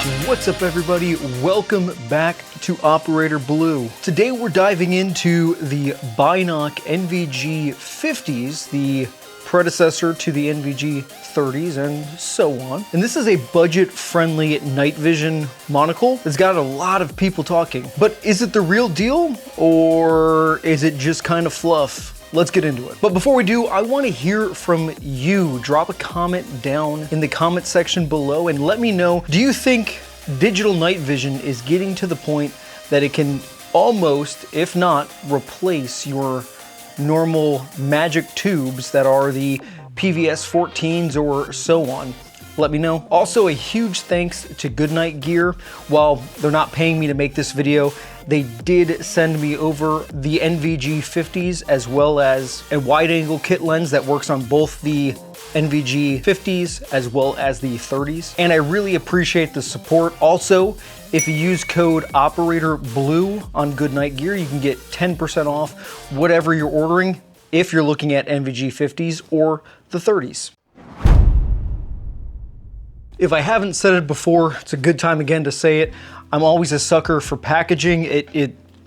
What's up, everybody? Welcome back to Operator Blue. Today we're diving into the BINOCK NVG50s, the predecessor to the NVG30s and so on. And this is a budget-friendly night vision monocle that's got a lot of people talking. But is it the real deal, or is it just kind of fluff? Let's get into it. But before we do, I want to hear from you. Drop a comment down in the comment section below and let me know, do you think digital night vision is getting to the point that it can almost, if not, replace your normal magic tubes that are the PVS 14s or so on? Let me know. Also, a huge thanks to Goodnight Gear. While they're not paying me to make this video, they did send me over the NVG50s as well as a wide angle kit lens that works on both the NVG50s as well as the 30s. And I really appreciate the support. Also, if you use code Operator Blue on Goodnight Gear, you can get 10% off whatever you're ordering if you're looking at NVG50s or the 30s. If I haven't said it before, it's a good time again to say it. I'm always a sucker for packaging.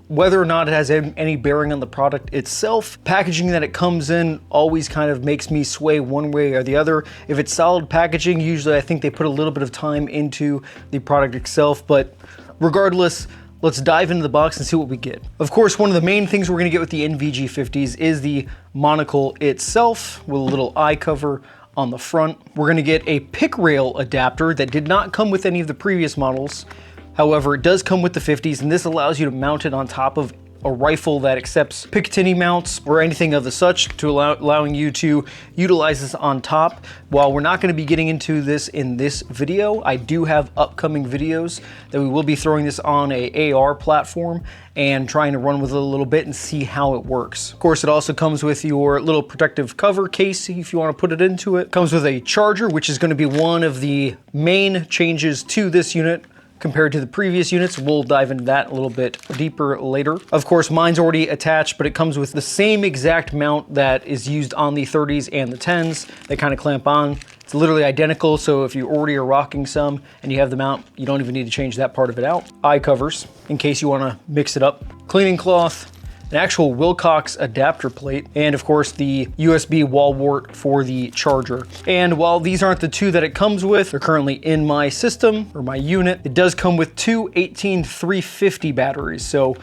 Whether or not it has any bearing on the product itself, packaging that it comes in always kind of makes me sway one way or the other. If it's solid packaging, usually I think they put a little bit of time into the product itself, but regardless, let's dive into the box and see what we get. Of course, one of the main things we're gonna get with the NVG50s is the monocle itself with a little eye cover on the front. We're gonna get a pick rail adapter that did not come with any of the previous models. However, it does come with the 50s, and this allows you to mount it on top of a rifle that accepts Picatinny mounts or anything of the such, to allowing you to utilize this on top. While we're not going to be getting into this in this video, I do have upcoming videos that we will be throwing this on a AR platform and trying to run with it a little bit and see how it works. Of course, it also comes with your little protective cover case if you want to put it into it. Comes with a charger, which is going to be one of the main changes to this unit compared to the previous units. We'll dive into that a little bit deeper later. Of course, mine's already attached, but it comes with the same exact mount that is used on the 30s and the 10s. They kind of clamp on. It's literally identical, so if you already are rocking some and you have the mount, you don't even need to change that part of it out. Eye covers, in case you want to mix it up. Cleaning cloth, an actual Wilcox adapter plate, and of course the USB wall wart for the charger. And while these aren't the two that it comes with, they're currently in my system or my unit, it does come with two 18350 batteries, so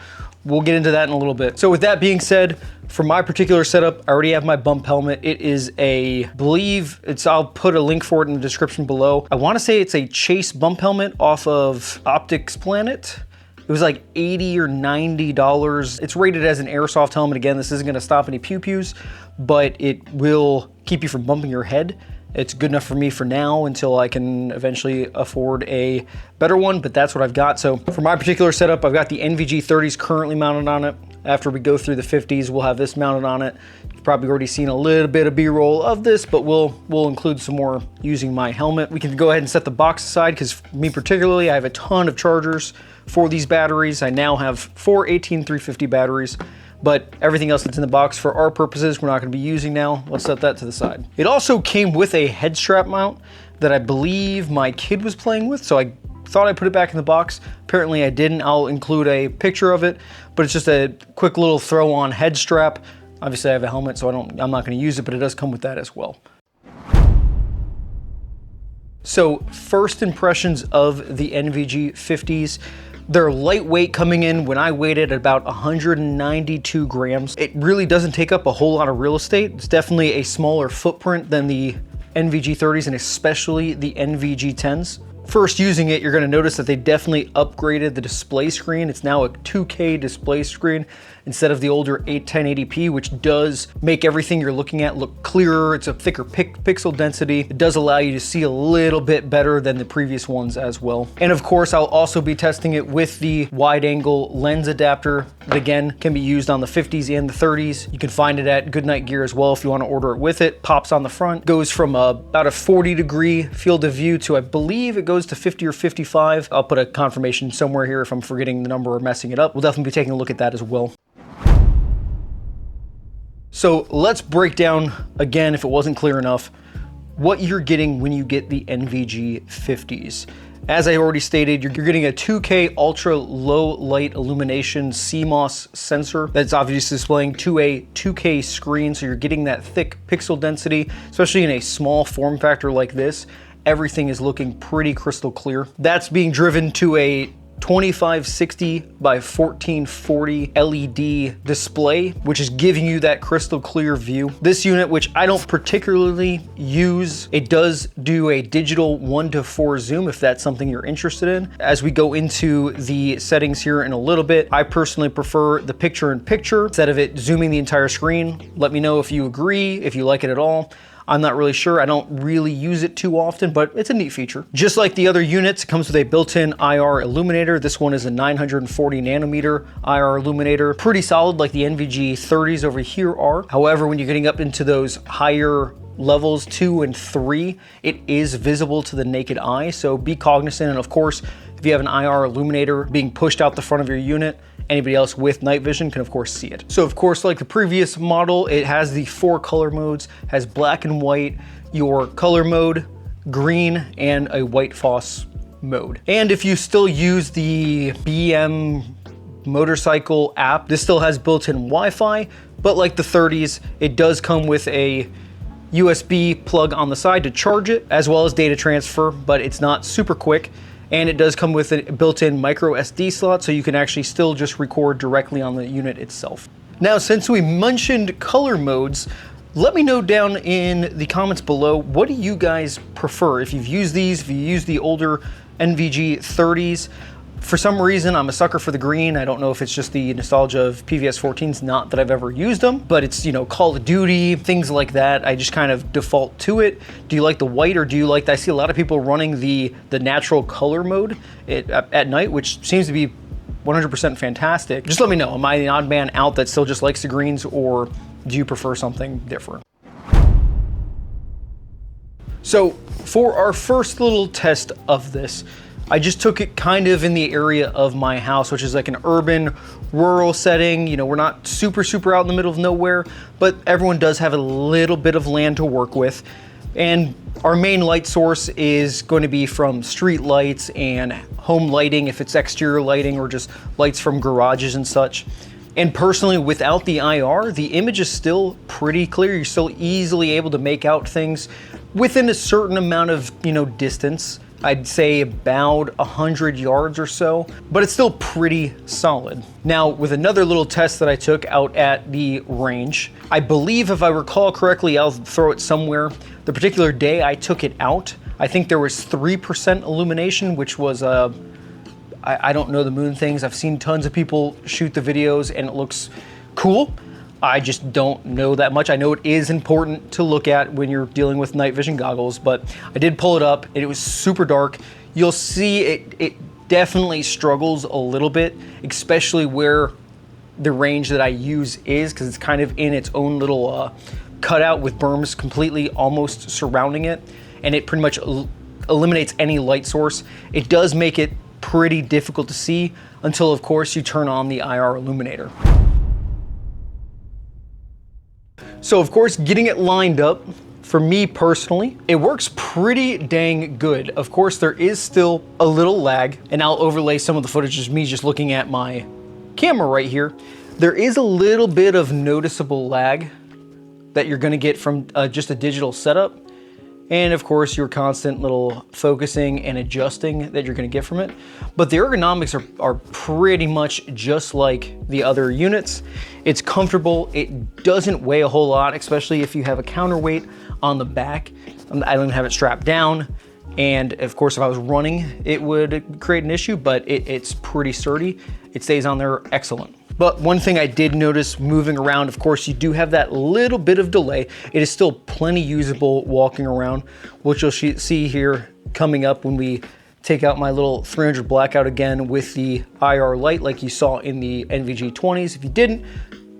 we'll get into that in a little bit. So with that being said, for my particular setup, I already have my bump helmet. It is I'll put a link for it in the description below. I want to say it's a Chase bump helmet off of Optics Planet. It was like $80 or $90. It's rated as an airsoft helmet. Again, this isn't gonna stop any pew-pews, but it will keep you from bumping your head. It's good enough for me for now until I can eventually afford a better one, but that's what I've got. So for my particular setup, I've got the NVG30s currently mounted on it. After we go through the 50s, we'll have this mounted on it. You've probably already seen a little bit of B-roll of this, but we'll include some more using my helmet. We can go ahead and set the box aside, because me particularly, I have a ton of chargers for these batteries. I now have 4 18350 batteries, but everything else that's in the box for our purposes, we're not gonna be using now. Let's set that to the side. It also came with a head strap mount that I believe my kid was playing with, so I thought I put it back in the box. Apparently I didn't. I'll include a picture of it, but it's just a quick little throw on head strap. Obviously I have a helmet, so I'm not gonna use it, but it does come with that as well. So first impressions of the NVG50s. They're lightweight coming in. When I weighed it at about 192 grams. It really doesn't take up a whole lot of real estate. It's definitely a smaller footprint than the NVG30s and especially the NVG10s. First using it, you're gonna notice that they definitely upgraded the display screen. It's now a 2K display screen instead of the older 1080p, which does make everything you're looking at look clearer. It's a thicker pixel density. It does allow you to see a little bit better than the previous ones as well. And of course, I'll also be testing it with the wide angle lens adapter that again can be used on the 50s and the 30s. You can find it at Goodnight Gear as well if you want to order it with it. Pops on the front, goes from about a 40-degree field of view to, I believe it goes to 50 or 55. I'll put a confirmation somewhere here if I'm forgetting the number or messing it up. We'll definitely be taking a look at that as well. So let's break down again, if it wasn't clear enough, what you're getting when you get the NVG50s. As I already stated, you're getting a 2K ultra low light illumination CMOS sensor that's obviously displaying to a 2K screen, so you're getting that thick pixel density, especially in a small form factor like this. Everything is looking pretty crystal clear. That's being driven to a 2560 by 1440 LED display, which is giving you that crystal clear view. This unit, which I don't particularly use, it does do a digital 1:4 zoom if that's something you're interested in. As we go into the settings here in a little bit, I personally prefer the picture-in-picture instead of it zooming the entire screen. Let me know if you agree, if you like it at all. I'm not really sure. I don't really use it too often, but it's a neat feature. Just like the other units, it comes with a built-in IR illuminator. This one is a 940 nanometer IR illuminator. Pretty solid like the NVG30s over here are. However, when you're getting up into those higher levels 2 and 3, it is visible to the naked eye, so be cognizant. And of course, if you have an IR illuminator being pushed out the front of your unit, anybody else with night vision can of course see it. So of course, like the previous model, it has the 4 color modes, has black and white, your color mode, green, and a white Phos mode. And if you still use the BM motorcycle app, this still has built-in Wi-Fi, but like the 30s, it does come with a USB plug on the side to charge it, as well as data transfer, but it's not super quick. And it does come with a built-in micro SD slot, so you can actually still just record directly on the unit itself. Now, since we mentioned color modes, let me know down in the comments below, what do you guys prefer? If you've used these, if you use the older NVG30s, for some reason, I'm a sucker for the green. I don't know if it's just the nostalgia of PVS 14s, not that I've ever used them, but it's, you know, Call of Duty, things like that. I just kind of default to it. Do you like the white, or do you like, I see a lot of people running the natural color mode at night, which seems to be 100% fantastic. Just let me know, am I the odd man out that still just likes the greens, or do you prefer something different? So for our first little test of this, I just took it kind of in the area of my house, which is like an urban, rural setting. You know, we're not super out in the middle of nowhere, but everyone does have a little bit of land to work with. And our main light source is going to be from street lights and home lighting, if it's exterior lighting, or just lights from garages and such. And personally, without the IR, the image is still pretty clear. You're still easily able to make out things within a certain amount of, you know, distance. I'd say about 100 yards or so, but it's still pretty solid. Now, with another little test that I took out at the range, I believe, if I recall correctly, I'll throw it somewhere, the particular day I took it out, I think there was 3% illumination, which was I don't know the moon things. I've seen tons of people shoot the videos and it looks cool. I just don't know that much. I know it is important to look at when you're dealing with night vision goggles, but I did pull it up and it was super dark. You'll see it definitely struggles a little bit, especially where the range that I use is, because it's kind of in its own little cutout with berms completely almost surrounding it, and it pretty much eliminates any light source. It does make it pretty difficult to see until, of course, you turn on the IR illuminator. So of course, getting it lined up, for me personally, it works pretty dang good. Of course, there is still a little lag, and I'll overlay some of the footage of me just looking at my camera right here. There is a little bit of noticeable lag that you're gonna get from just a digital setup. And of course, your constant little focusing and adjusting that you're gonna get from it. But the ergonomics are pretty much just like the other units. It's comfortable, it doesn't weigh a whole lot, especially if you have a counterweight on the back. I don't have it strapped down. And of course, if I was running, it would create an issue, but it's pretty sturdy. It stays on there excellent. But one thing I did notice moving around, of course, you do have that little bit of delay. It is still plenty usable walking around, which you'll see here coming up when we take out my little 300 blackout again with the IR light like you saw in the NVG20s. If you didn't,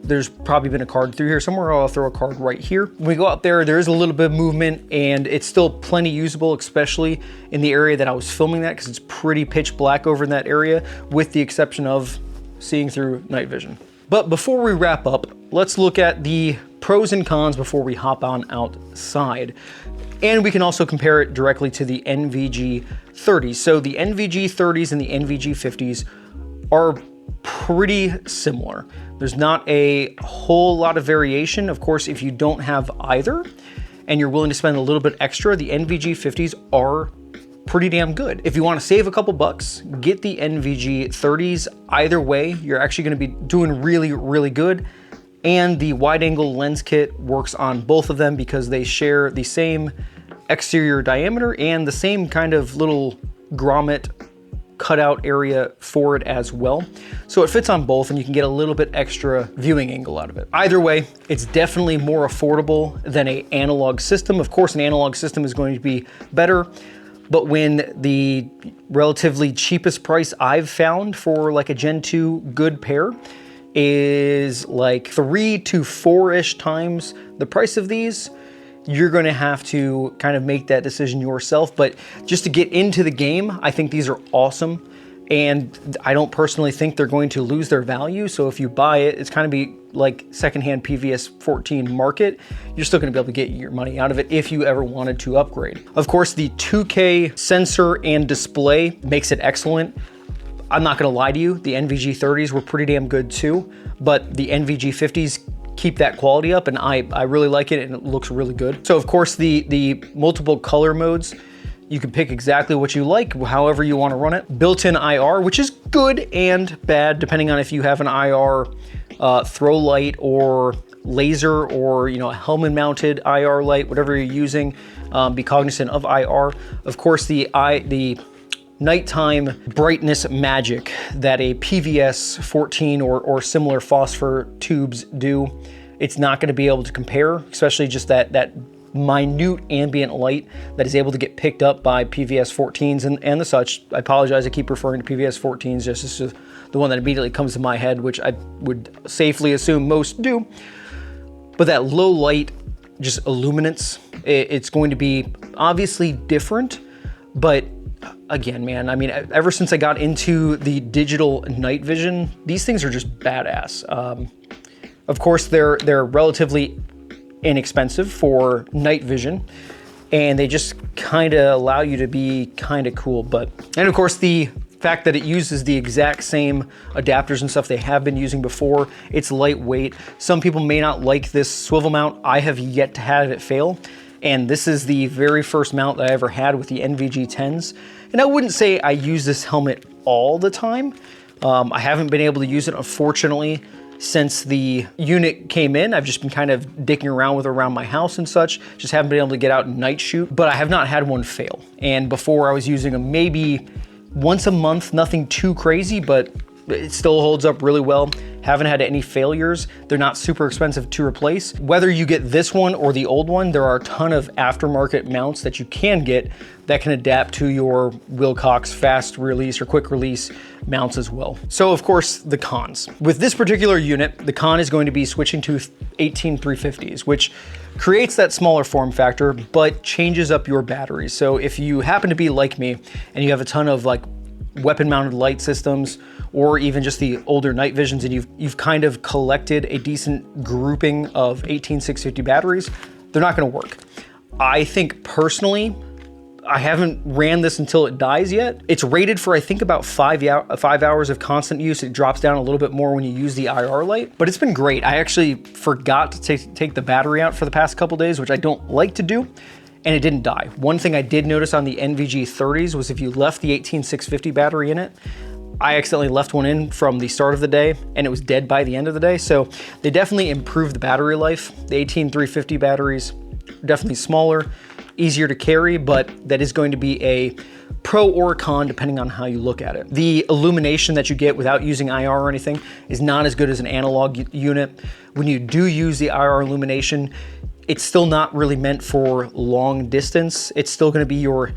there's probably been a card through here somewhere. I'll throw a card right here. When we go out there, there is a little bit of movement and it's still plenty usable, especially in the area that I was filming that, because it's pretty pitch black over in that area, with the exception of seeing through night vision. But before we wrap up, let's look at the pros and cons before we hop on outside. And we can also compare it directly to the NVG30s. So the NVG30s and the NVG50s are pretty similar. There's not a whole lot of variation. Of course, if you don't have either and you're willing to spend a little bit extra, the NVG50s are pretty damn good. If you want to save a couple bucks, get the NVG30s. Either way, you're actually going to be doing really, really good. And the wide angle lens kit works on both of them because they share the same exterior diameter and the same kind of little grommet cutout area for it as well. So it fits on both and you can get a little bit extra viewing angle out of it. Either way, it's definitely more affordable than an analog system. Of course, an analog system is going to be better, but when the relatively cheapest price I've found for like a Gen 2 good pair is like 3 to 4-ish times the price of these, you're gonna have to kind of make that decision yourself. But just to get into the game, I think these are awesome. And I don't personally think they're going to lose their value. So if you buy it, it's kind of be like secondhand PVS 14 market. You're still gonna be able to get your money out of it if you ever wanted to upgrade. Of course, the 2K sensor and display makes it excellent. I'm not gonna lie to you, the NVG30s were pretty damn good too, but the NVG50s keep that quality up, and I really like it and it looks really good. So of course the multiple color modes, you can pick exactly what you like, however you want to run it. Built-in IR, which is good and bad depending on if you have an IR throw light or laser or a helmet mounted IR light, whatever you're using, be cognizant of IR. Of course the nighttime brightness magic that a PVS 14 or similar phosphor tubes do, it's not going to be able to compare, especially just that minute ambient light that is able to get picked up by PVS 14s and the such. I apologize, I keep referring to PVS 14s, just this is the one that immediately comes to my head, which I would safely assume most do. But that low light just illuminance, it's going to be obviously different, but again, man, I mean, ever since I got into the digital night vision, these things are just badass. Of course, they're relatively inexpensive for night vision, and they just kind of allow you to be kind of cool. And of course, the fact that it uses the exact same adapters and stuff they have been using before, it's lightweight. Some people may not like this swivel mount. I have yet to have it fail. And this is the very first mount that I ever had with the NVG10s. And I wouldn't say I use this helmet all the time. I haven't been able to use it, unfortunately, since the unit came in. I've just been kind of dicking around with it around my house and such. Just haven't been able to get out and night shoot, but I have not had one fail. And before I was using them maybe once a month, nothing too crazy, but it still holds up really well. Haven't had any failures. They're not super expensive to replace. Whether you get this one or the old one, there are a ton of aftermarket mounts that you can get that can adapt to your Wilcox fast release or quick release mounts as well. So of course, the cons. With this particular unit, the con is going to be switching to 18350s, which creates that smaller form factor, but changes up your batteries. So if you happen to be like me and you have a ton of like weapon mounted light systems, or even just the older night visions, and you've kind of collected a decent grouping of 18650 batteries, they're not gonna work. I think personally, I haven't ran this until it dies yet. It's rated for, I think, about 5 hours of constant use. It drops down a little bit more when you use the IR light, but it's been great. I actually forgot to take the battery out for the past couple days, which I don't like to do, and it didn't die. One thing I did notice on the NVG30s was if you left the 18650 battery in it, I accidentally left one in from the start of the day and it was dead by the end of the day. So they definitely improved the battery life. The 18350 batteries are definitely smaller, easier to carry, but that is going to be a pro or con depending on how you look at it. The illumination that you get without using IR or anything is not as good as an analog unit. When you do use the IR illumination, it's still not really meant for long distance. It's still going to be your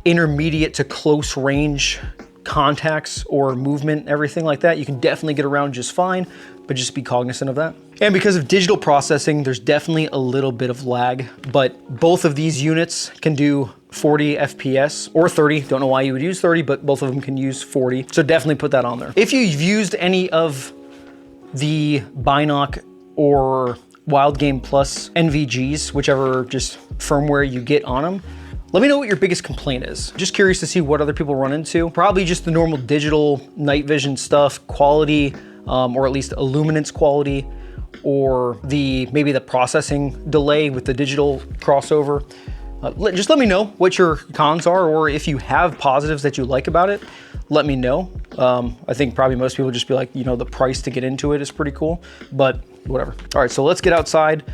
intermediate to close range contacts or movement, everything like that. You can definitely get around just fine, but just be cognizant of that. And because of digital processing, there's definitely a little bit of lag, but both of these units can do 40 FPS or 30. Don't know why you would use 30, but both of them can use 40. So definitely put that on there. If you've used any of the BINOCK or Wildgameplus NVGs, whichever just firmware you get on them. Let me know what your biggest complaint is. Just curious to see what other people run into. Probably just the normal digital night vision stuff, quality, or at least illuminance quality, or maybe the processing delay with the digital crossover. Just let me know what your cons are, or if you have positives that you like about it, let me know. I think probably most people just be like, you know, the price to get into it is pretty cool, but whatever. All right, so let's get outside.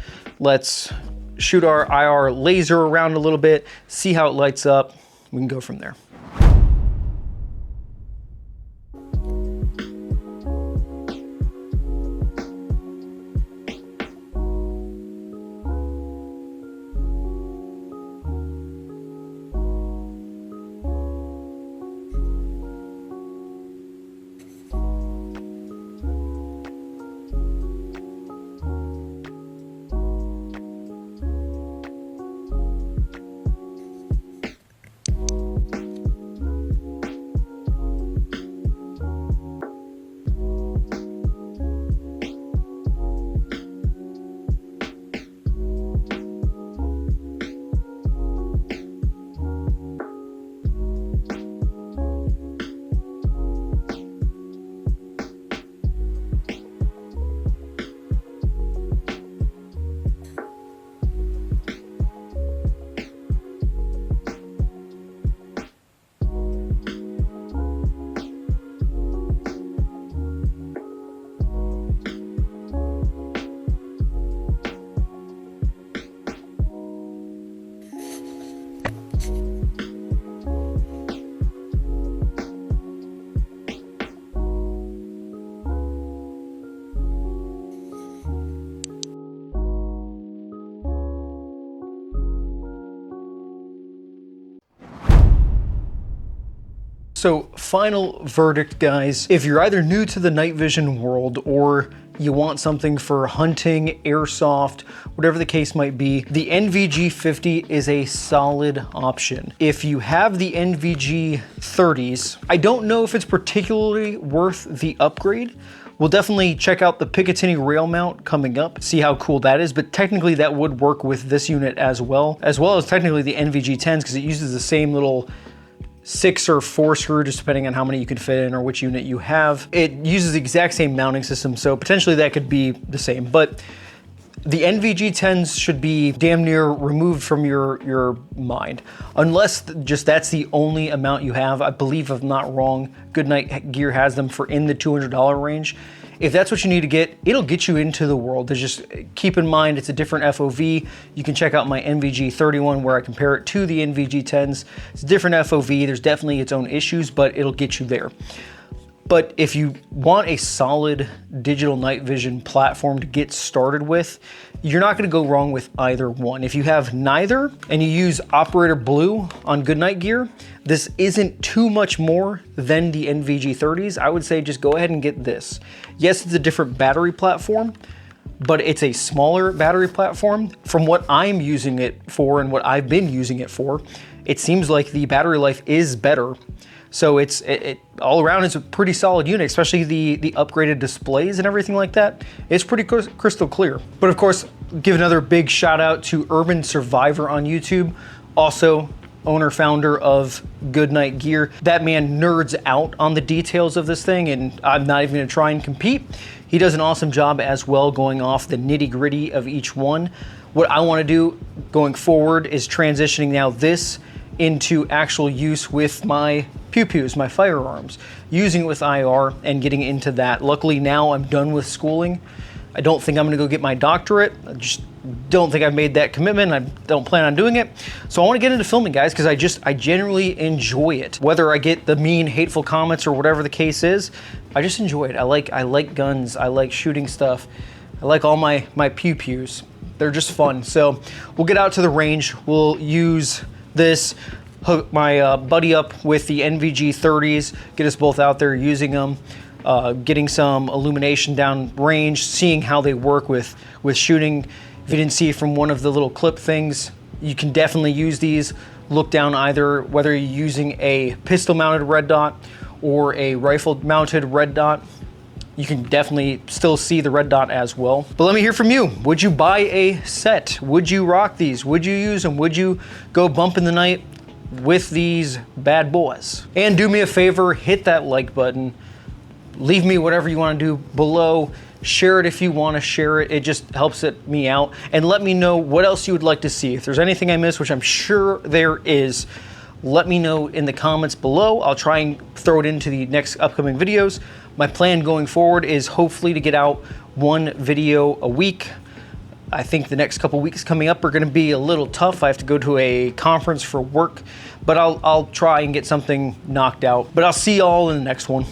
Let's shoot our IR laser around a little bit, see how it lights up. We can go from there. So final verdict, guys. If you're either new to the night vision world or you want something for hunting, airsoft, whatever the case might be, the NVG50 is a solid option. If you have the NVG30s, I don't know if it's particularly worth the upgrade. We'll definitely check out the Picatinny rail mount coming up, see how cool that is, but technically that would work with this unit as well as technically the NVG10s, because it uses the same little 6 or 4 screw, just depending on how many you can fit in or which unit you have. It uses the exact same mounting system, so potentially that could be the same, but the NVG10s should be damn near removed from your mind, unless just that's the only amount you have. I believe, if I'm not wrong, Goodnight Gear has them for in the $200 range. If that's what you need to get, it'll get you into the world. Just keep in mind, it's a different FOV. You can check out my NVG31 where I compare it to the NVG10s. It's a different FOV. There's definitely its own issues, but it'll get you there. But if you want a solid digital night vision platform to get started with, you're not gonna go wrong with either one. If you have neither and you use Operator Blue on Goodnight Gear, this isn't too much more than the NVG30s. I would say just go ahead and get this. Yes, it's a different battery platform, but it's a smaller battery platform. From what I'm using it for and what I've been using it for, it seems like the battery life is better. So it all around is a pretty solid unit, especially the upgraded displays and everything like that. It's pretty crystal clear. But of course, give another big shout out to Urban Survivor on YouTube, also owner founder of Goodnight Gear. That man nerds out on the details of this thing, and I'm not even gonna try and compete. He does an awesome job as well, going off the nitty gritty of each one. What I wanna do going forward is transitioning now this into actual use with my pew-pews, my firearms, using it with IR and getting into that. Luckily now I'm done with schooling. I don't think I'm gonna go get my doctorate. I just don't think I've made that commitment. I don't plan on doing it. So I wanna get into filming, guys, because I genuinely enjoy it. Whether I get the mean, hateful comments or whatever the case is, I just enjoy it. I like guns, I like shooting stuff. I like all my pew-pews. They're just fun. So we'll get out to the range. We'll use this, hook my buddy up with the NVG30s, get us both out there using them, getting some illumination down range, seeing how they work with shooting. If you didn't see from one of the little clip things, you can definitely use these. Look down either, whether you're using a pistol mounted red dot or a rifle mounted red dot. you can definitely still see the red dot as well. But let me hear from you. Would you buy a set? Would you rock these? Would you use them? Would you go bump in the night with these bad boys? And do me a favor, hit that like button. Leave me whatever you want to do below. Share it if you want to share it. It just helps me out. And let me know what else you would like to see. If there's anything I missed, which I'm sure there is, let me know in the comments below. I'll try and throw it into the next upcoming videos. My plan going forward is hopefully to get out one video a week. I think the next couple weeks coming up are going to be a little tough. I have to go to a conference for work, but I'll try and get something knocked out. But I'll see y'all in the next one.